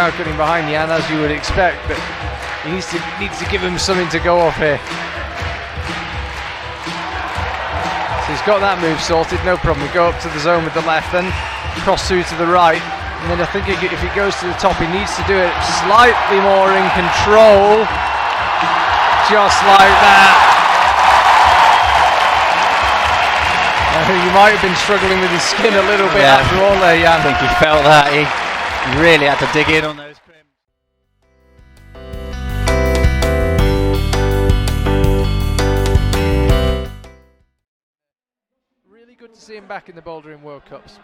crowd getting behind Jan, as you would expect, but he needs to give him something to go off here. So he's got that move sorted, no problem. We go up to the zone with the left, then cross through to the right, and then I think if he goes to the top, he needs to do it slightly more in control, just like that. You might have been struggling with his skin a little bit after all there, Jan. I think he felt that. He really had to dig in on those crims. Really good to see him back in the Bouldering World Cups.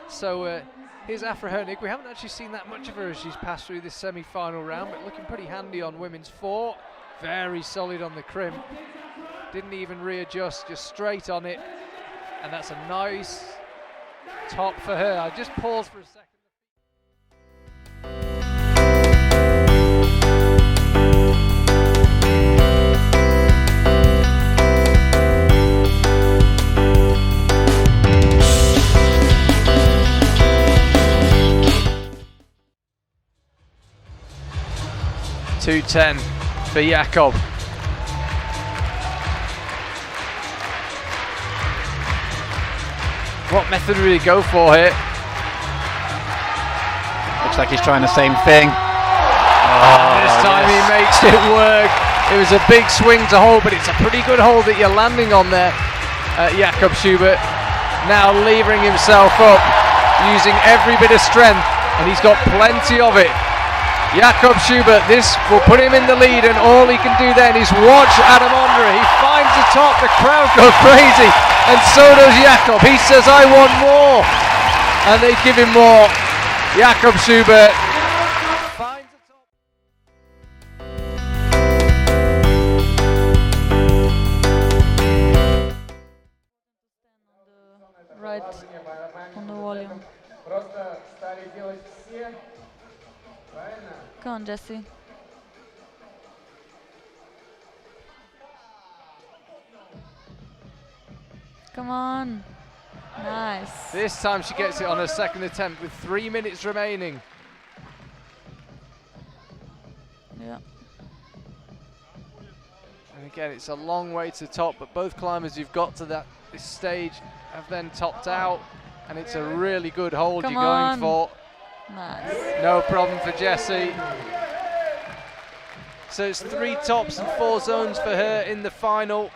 So here's Afra Hernig. We haven't actually seen that much of her as she's passed through this semi-final round, but looking pretty handy on women's 4. Very solid on the crim. Didn't even readjust, just straight on it. And that's a nice top for her. I just paused for a second. .210 for Jakob. What method will he go for here? Looks like he's trying the same thing. This time he makes it work. It was a big swing to hold, but it's a pretty good hold that you're landing on there, Jakob Schubert. Now levering himself up, using every bit of strength, and he's got plenty of it. Jakob Schubert, this will put him in the lead, and all he can do then is watch Adam Ondra. He finds the top, the crowd go crazy, and so does Jakob. He says, I want more, and they give him more. Jakob Schubert finds the top. Right on the volume. Come on, Jessie. Come on. Nice. This time she gets it on her second attempt with 3 minutes remaining. Yeah. And again, it's a long way to top, but both climbers who've got to this stage have then topped out, and it's a really good hold you're going for. Nice. No problem for Jessie. So it's 3 tops and 4 zones for her in the final.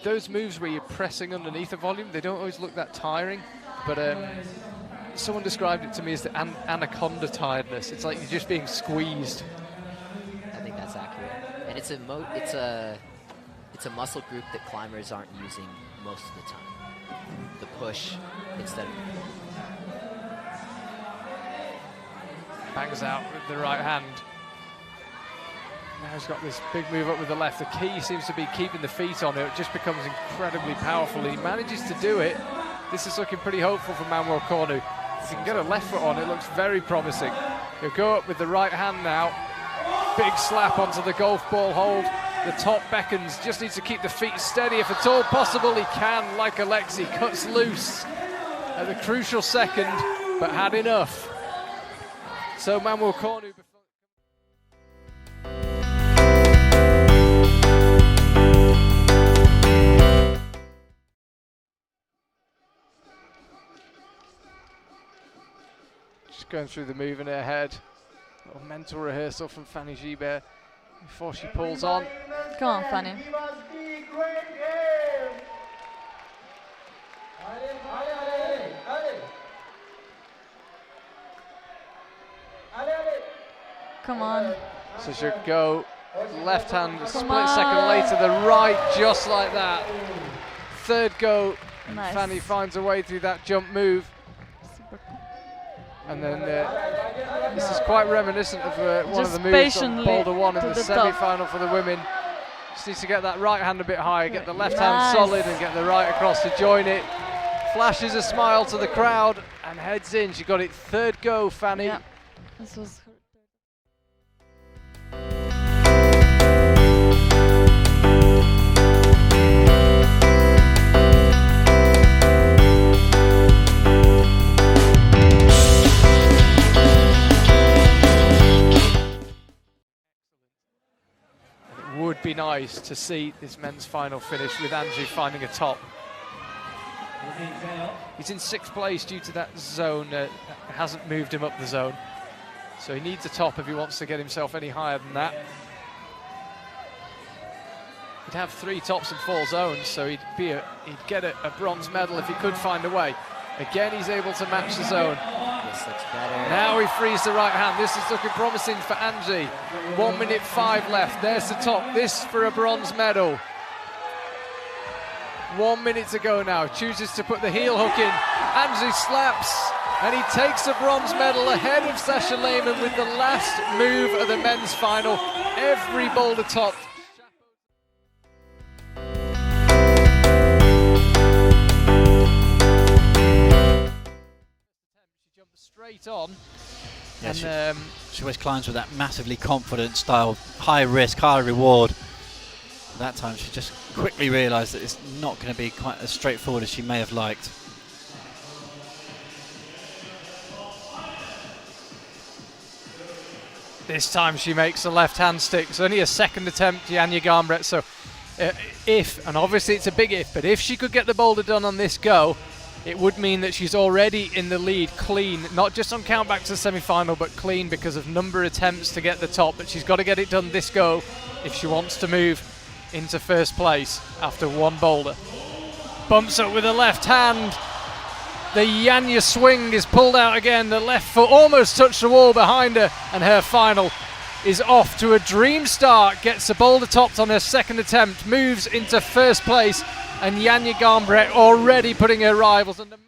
Those moves where you're pressing underneath the volume, they don't always look that tiring, but someone described it to me as the anaconda tiredness. It's like you're just being squeezed. I think that's accurate, and it's a muscle group that climbers aren't using most of the time. The push instead of bangs out with the right hand. Now he's got this big move up with the left. The key seems to be keeping the feet on it. It just becomes incredibly powerful. He manages to do it. This is looking pretty hopeful for Manuel Cornu. If he can get a left foot on, it looks very promising. He'll go up with the right hand now. Big slap onto the golf ball hold. The top beckons, just needs to keep the feet steady. If at all possible, he can, like Alexei, cuts loose at the crucial second, but had enough. So Manuel Cornu. Going through the move in her head. A little mental rehearsal from Fanny Gibert before she pulls on. Come on, Fanny. Come on. So she'll go left hand, split second later, the right, just like that. Third go, Nice. Fanny finds a way through that jump move. And then this is quite reminiscent of one of the moves on Boulder 1 in the semi-final for the women. Just needs to get that right hand a bit higher, get the left hand solid and get the right across to join it. Flashes a smile to the crowd and heads in. She got it third go, Fanny. Yeah. This was her. Would be nice to see this men's final finish with Anji finding a top. He's in 6th place due to that zone, hasn't moved him up the zone. So he needs a top if he wants to get himself any higher than that. He'd have 3 tops and 4 zones, so he'd get a bronze medal if he could find a way. Again, he's able to match the zone. This looks better. Now he frees the right hand. This is looking promising for Anji. 1 minute 5 left. There's the top. This for a bronze medal. 1 minute to go now. Chooses to put the heel hook in. Anji slaps, and he takes a bronze medal ahead of Sasha Lehmann with the last move of the men's final. Every boulder top. Straight on, yeah, and she always climbs with that massively confident style, high risk, high reward. That time she just quickly realised that it's not going to be quite as straightforward as she may have liked. This time she makes a left hand stick. It's only a second attempt, Janja Garnbret, so if, and obviously it's a big if, but if she could get the boulder done on this go, it would mean that she's already in the lead clean, not just on count back to the semi-final, but clean because of number of attempts to get the top. But she's got to get it done this go if she wants to move into 1st place after 1 boulder. Bumps up with the left hand. The Janja swing is pulled out again. The left foot almost touched the wall behind her, and her final is off to a dream start. Gets the boulder topped on her 2nd attempt, moves into 1st place. And Janja Garnbret already putting her rivals under If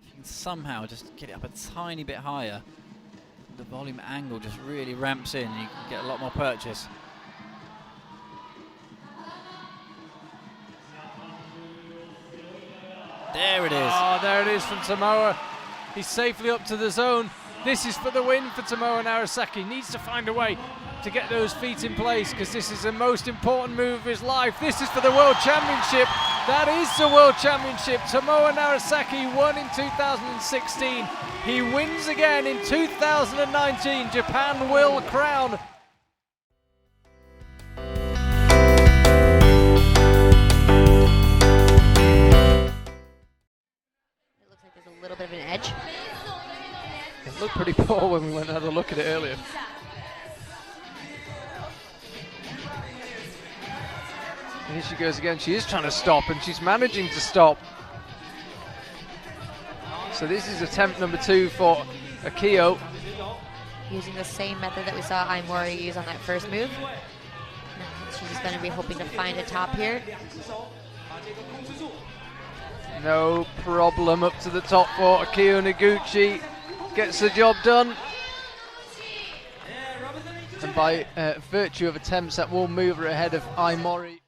you can somehow just get it up a tiny bit higher, the volume angle just really ramps in and you can get a lot more purchase. There it is. Oh, there it is from Tomoa. He's safely up to the zone. This is for the win for Tomoa Narasaki. Needs to find a way to get those feet in place because this is the most important move of his life. This is for the World Championship. That is the World Championship. Tomoa Narasaki won in 2016. He wins again in 2019. Japan will crown. A little bit of an edge. It looked pretty poor when we went and had a look at it earlier. Here she goes again. She is trying to stop and she's managing to stop. So this is attempt number 2 for Akiyo. Using the same method that we saw Aimori use on that first move. She's just going to be hoping to find a top here. No problem up to the top for Akiyo Noguchi. Gets the job done. And by virtue of attempts, that will move her ahead of Aimori.